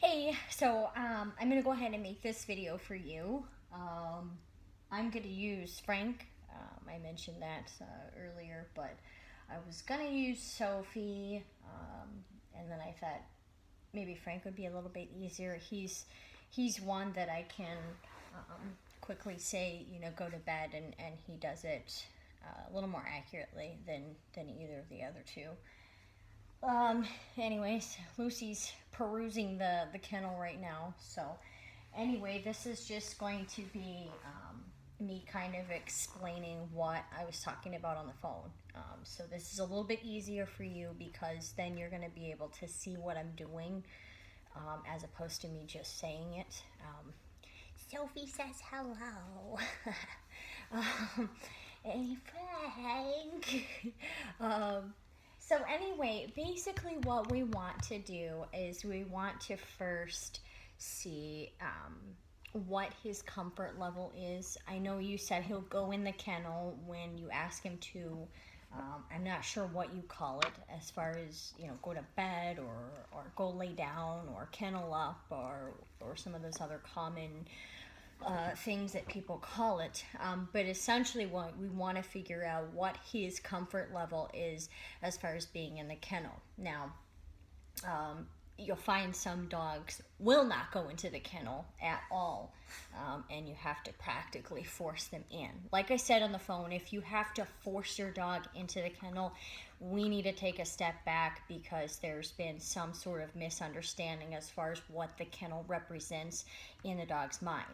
Hey, so I'm gonna go ahead and make this video for you. I'm gonna use Frank. I mentioned that earlier, but I was gonna use Sophie, and then I thought maybe Frank would be a little bit easier. He's one that I can quickly say, go to bed, and he does it a little more accurately than either of the other two. Anyways, Lucy's perusing the kennel right now. So, anyway, this is just going to be me kind of explaining what I was talking about on the phone. So this is a little bit easier for you because then you're going to be able to see what I'm doing as opposed to me just saying it. Sophie says hello. Hey, Frank. So anyway, basically what we want to do is we want to first see what his comfort level is. I know you said he'll go in the kennel when you ask him to. I'm not sure what you call it as far as, go to bed or go lay down or kennel up or some of those other common things that people call it, but essentially what we want to figure out what his comfort level is as far as being in the kennel. Now, you'll find some dogs will not go into the kennel at all, and you have to practically force them in. Like I said on the phone, if you have to force your dog into the kennel, we need to take a step back because there's been some sort of misunderstanding as far as what the kennel represents in the dog's mind.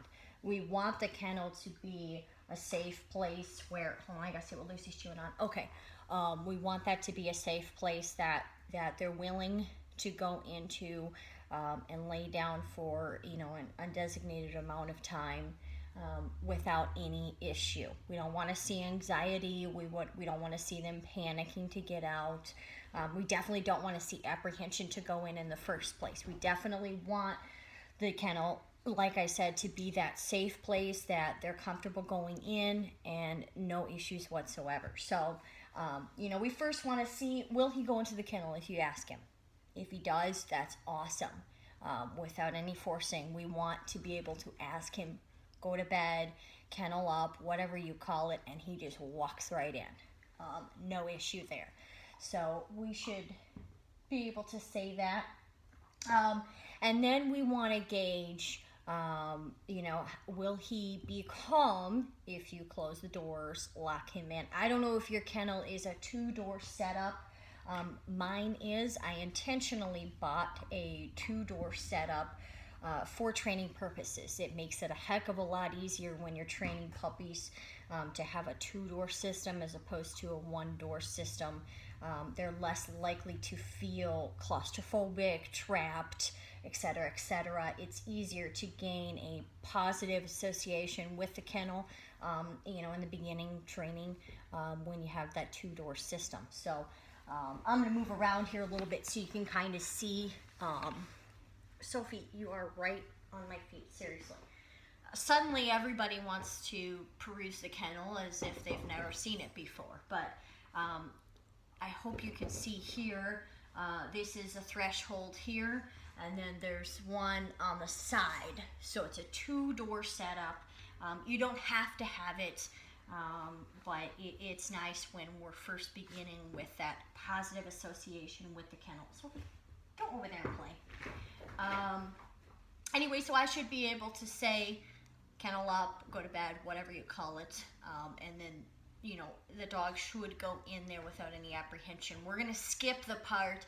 We want the kennel to be a safe place where, hold on, I gotta see what Lucy's chewing on. Okay, we want that to be a safe place that they're willing to go into and lay down for, an undesignated amount of time without any issue. We don't want to see anxiety. We don't want to see them panicking to get out. We definitely don't want to see apprehension to go in the first place. We definitely want the kennel, like I said, to be that safe place that they're comfortable going in and no issues whatsoever. So, we first want to see, will he go into the kennel if you ask him? If he does, that's awesome. Without any forcing, we want to be able to ask him, go to bed, kennel up, whatever you call it, and he just walks right in. No issue there. So we should be able to say that. And then we want to gauge, will he be calm if you close the doors, lock him in? I don't know if your kennel is a 2-door setup. Mine is. I intentionally bought a 2-door setup for training purposes. It makes it a heck of a lot easier when you're training puppies to have a 2-door system as opposed to a 1-door system. They're less likely to feel claustrophobic, trapped, etc., etc. It's easier to gain a positive association with the kennel, in the beginning training when you have that 2-door system. So I'm going to move around here a little bit so you can kind of see. Sophie, you are right on my feet, seriously. Suddenly everybody wants to peruse the kennel as if they've never seen it before, but I hope you can see here, this is a threshold here, and then there's one on the side. So it's a 2-door setup. You don't have to have it, but it's nice when we're first beginning with that positive association with the kennel. So go over there and play. Anyway, so I should be able to say kennel up, go to bed, whatever you call it, and then the dog should go in there without any apprehension. We're going to skip the part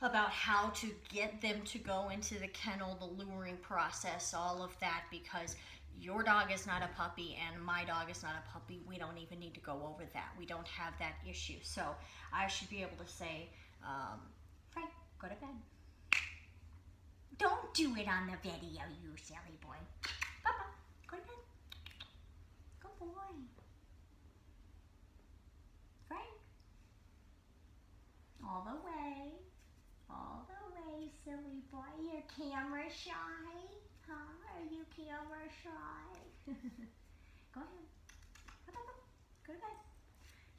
about how to get them to go into the kennel, the luring process, all of that, because your dog is not a puppy and my dog is not a puppy. We don't even need to go over that. We don't have that issue. So I should be able to say, Frank, go to bed. Don't do it on the video, you silly boy. Papa, go to bed. Good boy. Frank. All the way, silly boy. You're camera shy, huh? Are you camera shy? Go ahead. Go to bed.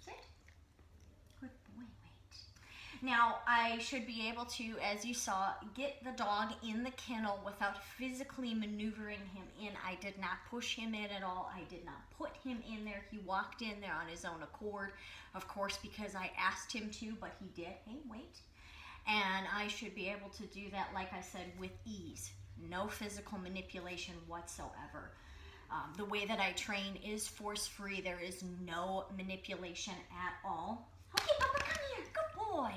Sit. Good boy, wait. Now, I should be able to, as you saw, get the dog in the kennel without physically maneuvering him in. I did not push him in at all. I did not put him in there. He walked in there on his own accord, of course, because I asked him to, but he did. Hey, wait. And I should be able to do that, like I said, with ease. No physical manipulation whatsoever. The way that I train is force-free. There is no manipulation at all. Okay, Papa, come here. Good boy.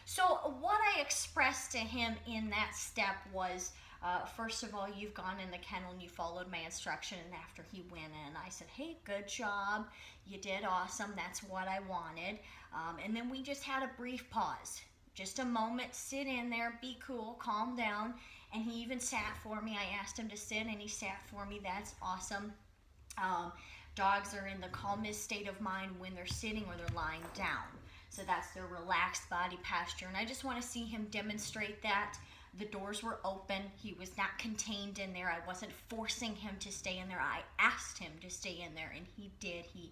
So what I expressed to him in that step was, first of all, you've gone in the kennel and you followed my instruction. And after he went in, I said, hey, good job. You did awesome. That's what I wanted. And then we just had a brief pause. Just a moment, sit in there, be cool, calm down. And he even sat for me. I asked him to sit and he sat for me. That's awesome. Dogs are in the calmest state of mind when they're sitting or they're lying down. So that's their relaxed body posture. And I just want to see him demonstrate that. The doors were open. He was not contained in there. I wasn't forcing him to stay in there. I asked him to stay in there, and he did. He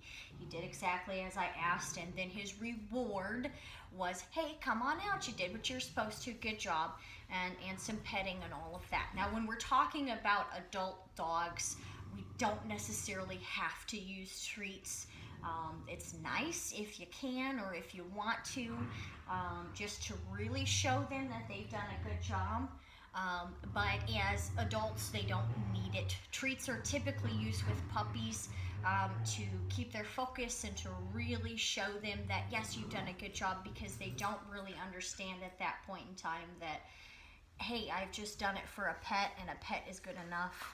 did exactly as I asked. And then his reward was, hey, come on out. You did what you're supposed to. Good job. And some petting and all of that. Now, when we're talking about adult dogs, we don't necessarily have to use treats. It's nice if you can or if you want to, just to really show them that they've done a good job. But as adults, they don't need it. Treats are typically used with puppies to keep their focus and to really show them that, yes, you've done a good job, because they don't really understand at that point in time that, hey, I've just done it for a pet and a pet is good enough.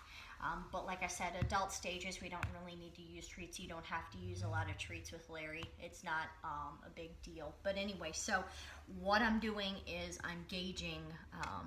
But like I said, adult stages, we don't really need to use treats. You don't have to use a lot of treats with Larry. It's not a big deal. But anyway, so what I'm doing is I'm gauging,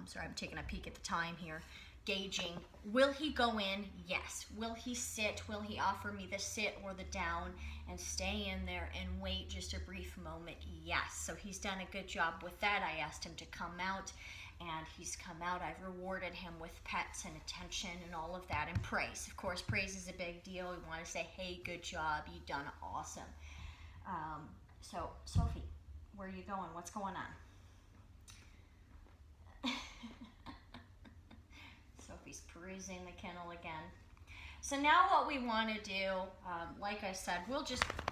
sorry, I'm taking a peek at the time here, gauging, will he go in? Yes. Will he sit? Will he offer me the sit or the down and stay in there and wait just a brief moment? Yes. So he's done a good job with that. I asked him to come out. And he's come out. I've rewarded him with pets and attention and all of that, and praise. Of course, praise is a big deal. We want to say, hey, good job. You've done awesome. So, Sophie, where are you going? What's going on? Sophie's perusing the kennel again. So now what we want to do, like I said,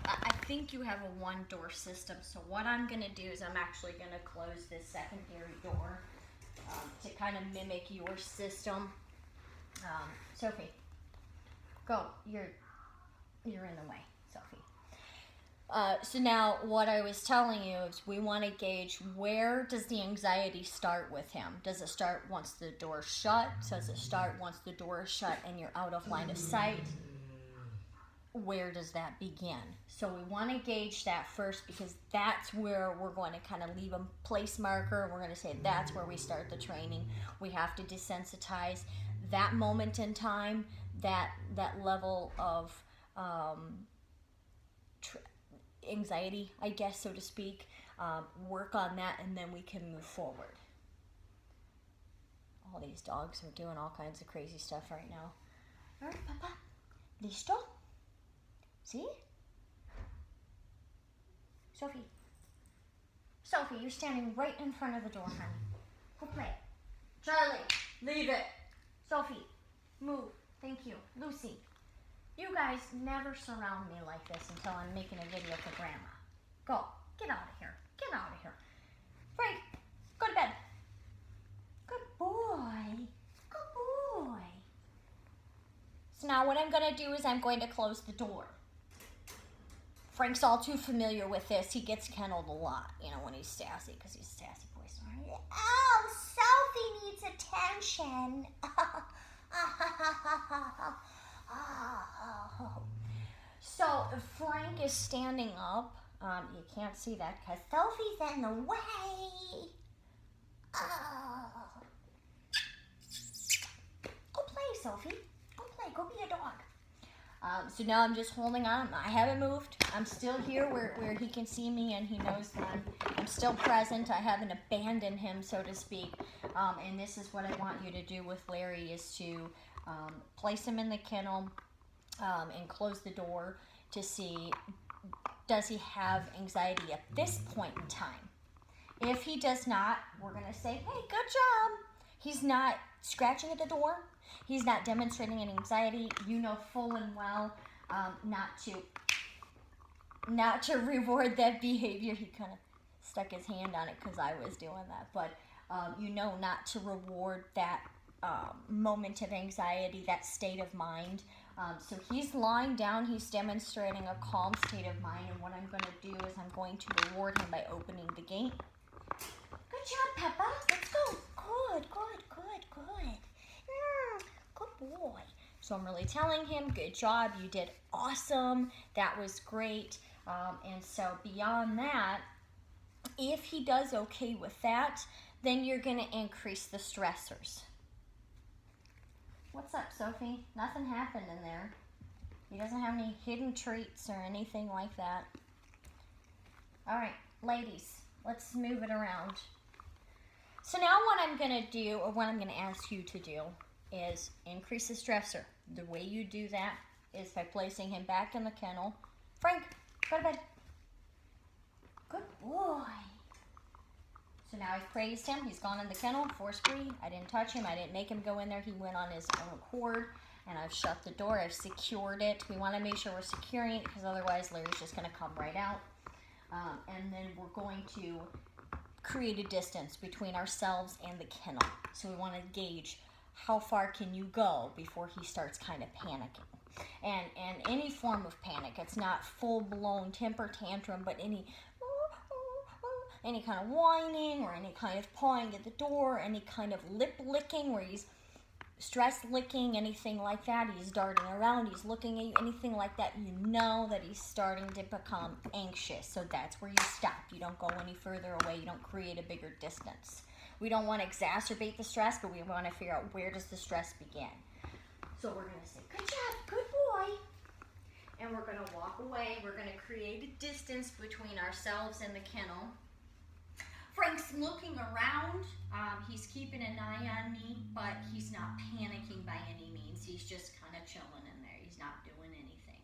I think you have a one-door system. So what I'm going to do is I'm actually going to close this secondary door. To kind of mimic your system. Sophie, go. You're in the way, Sophie. So now what I was telling you is we want to gauge, where does the anxiety start with him? Does it start once the door is shut? Does it start once the door is shut and you're out of line of sight? Where does that begin? So we want to gauge that first, because that's where we're going to kind of leave a place marker. We're going to say that's where we start the training. We have to desensitize that moment in time, that level of anxiety, I guess, so to speak. Work on that, and then we can move forward. All these dogs are doing all kinds of crazy stuff right now. All right, Papa. Listo? See? Sophie, you're standing right in front of the door, honey. Go play. Charlie, leave it. Sophie, move. Thank you. Lucy, you guys never surround me like this until I'm making a video for Grandma. Go. Get out of here. Get out of here. Frank, go to bed. Good boy. Good boy. So now what I'm going to do is I'm going to close the door. Frank's all too familiar with this. He gets kenneled a lot, when he's sassy, because he's a sassy boy. So, oh, Sophie needs attention. So Frank is standing up. You can't see that because Sophie's in the way. Go play, Sophie. Go play. Go be a dog. So now I'm just holding on. I haven't moved. I'm still here where he can see me and he knows that I'm still present. I haven't abandoned him, so to speak. And this is what I want you to do with Larry, is to place him in the kennel and close the door to see, does he have anxiety at this point in time? If he does not, we're going to say, hey, good job. He's not scratching at the door. He's not demonstrating any anxiety. You know full and well not to reward that behavior. He kind of stuck his hand on it because I was doing that. But you know not to reward that moment of anxiety, that state of mind. So he's lying down. He's demonstrating a calm state of mind. And what I'm going to do is I'm going to reward him by opening the gate. Good job, Peppa. Let's go. Good, good, good, good. Good boy. So I'm really telling him, good job. You did awesome. That was great. And so beyond that, if he does okay with that, then you're going to increase the stressors. What's up, Sophie? Nothing happened in there. He doesn't have any hidden treats or anything like that. All right, ladies, let's move it around. So now what I'm going to do, or what I'm going to ask you to do, is increase the stressor. The way you do that is by placing him back in the kennel. Frank, go to bed. Good boy. So now I've praised him. He's gone in the kennel, force-free. I didn't touch him. I didn't make him go in there. He went on his own accord. And I've shut the door. I've secured it. We want to make sure we're securing it because otherwise Larry's just going to come right out. And then we're going to create a distance between ourselves and the kennel. So we want to gauge how far can you go before he starts kind of panicking. And any form of panic, it's not full-blown temper tantrum, but any kind of whining or any kind of pawing at the door, any kind of lip licking where he's stress licking, anything like that, he's darting around, he's looking at you, anything like that, you know that he's starting to become anxious. So that's where you stop. You don't go any further away. You don't create a bigger distance. We don't want to exacerbate the stress, but we want to figure out where does the stress begin. So we're going to say, good job, good boy. And we're going to walk away. We're going to create a distance between ourselves and the kennel. Frank's looking around. He's keeping an eye on me, but he's not panicking by any means. He's just kind of chilling in there. He's not doing anything.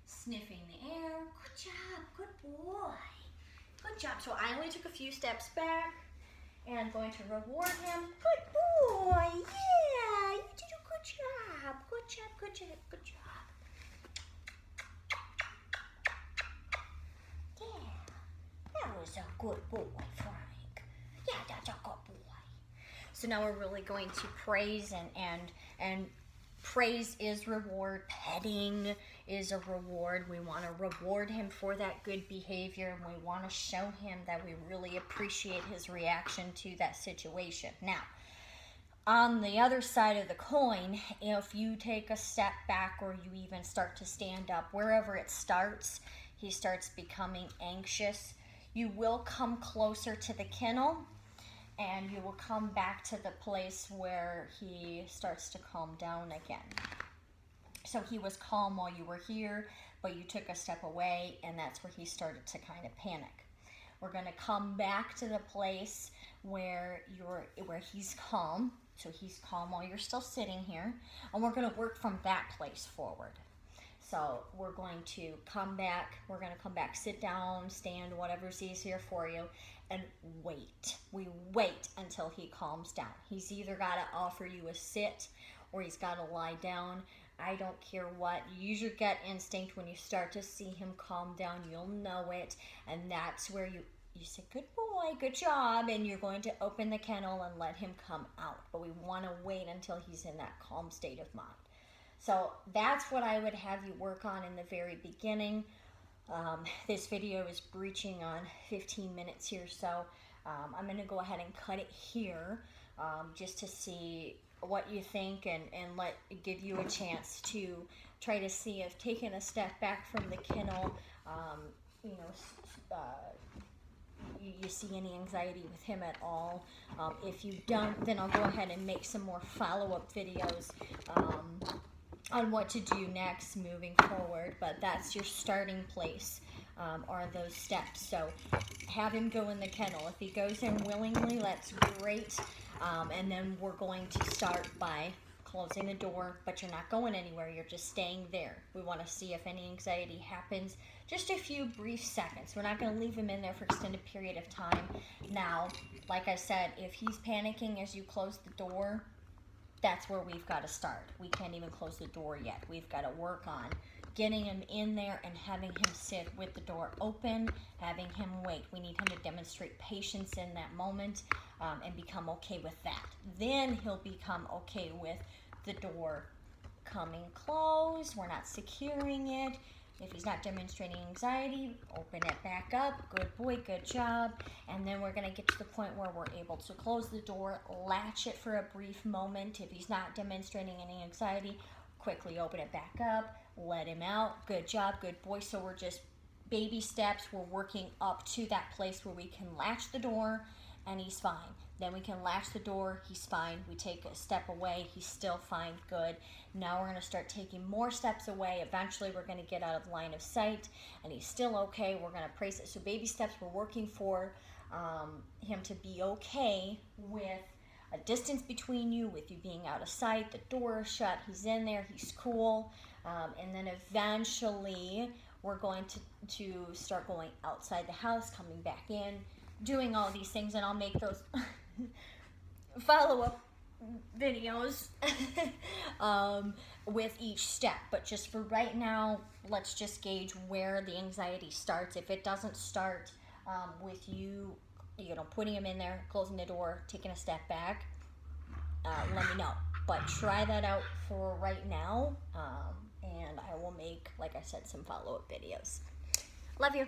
Sniffing the air. Good job. Good boy. Good job. So I only took a few steps back, and I'm going to reward him. Good boy. Yeah. You did a good job. Good job. Good job. Good job. Yeah. That was a good boy, Frank. Yeah, that's a good boy. So now we're really going to praise and praise is reward. Petting is a reward. We want to reward him for that good behavior, and we want to show him that we really appreciate his reaction to that situation. Now, on the other side of the coin, if you take a step back or you even start to stand up, wherever it starts, he starts becoming anxious. You will come closer to the kennel, and you will come back to the place where he starts to calm down again. So he was calm while you were here, but you took a step away, and that's where he started to kind of panic. We're going to come back to the place where he's calm. So he's calm while you're still sitting here, and we're going to work from that place forward. So we're going to come back, sit down, stand, whatever's easier for you, and wait. We wait until he calms down. He's either got to offer you a sit or he's got to lie down. I don't care what. You use your gut instinct. When you start to see him calm down, you'll know it, and that's where you say, good boy, good job, and you're going to open the kennel and let him come out. But we want to wait until he's in that calm state of mind. So that's what I would have you work on in the very beginning. This video is breaching on 15 minutes here, so I'm going to go ahead and cut it here just to see what you think and give you a chance to try to see if taking a step back from the kennel, you see any anxiety with him at all. If you don't, then I'll go ahead and make some more follow-up videos on what to do next moving forward, but that's your starting place, are those steps. So have him go in the kennel. If he goes in willingly, that's great, and then we're going to start by closing the door, but you're not going anywhere. You're just staying there. We want to see if any anxiety happens. Just a few brief seconds. We're not going to leave him in there for extended period of time. Now, like I said, if he's panicking as you close the door, that's where we've got to start. We can't even close the door yet. We've got to work on getting him in there and having him sit with the door open, having him wait. We need him to demonstrate patience in that moment and become okay with that. Then he'll become okay with the door coming closed. We're not securing it. If he's not demonstrating anxiety, open it back up. Good boy, good job. And then we're going to get to the point where we're able to close the door, latch it for a brief moment. If he's not demonstrating any anxiety, quickly open it back up, let him out. Good job, good boy. So we're just baby steps. We're working up to that place where we can latch the door and he's fine. Then we can latch the door, he's fine. We take a step away, he's still fine, good. Now we're gonna start taking more steps away. Eventually we're gonna get out of line of sight and he's still okay. We're gonna praise it. So baby steps, we're working for him to be okay with a distance between you, with you being out of sight, the door is shut, he's in there, he's cool. And then eventually we're going to start going outside the house, coming back in, doing all these things, and I'll make those follow-up videos with each step. But just for right now, let's just gauge where the anxiety starts. If it doesn't start with you putting him in there, closing the door, taking a step back, let me know. But try that out for right now, and I will make, like I said, some follow-up videos. Love you.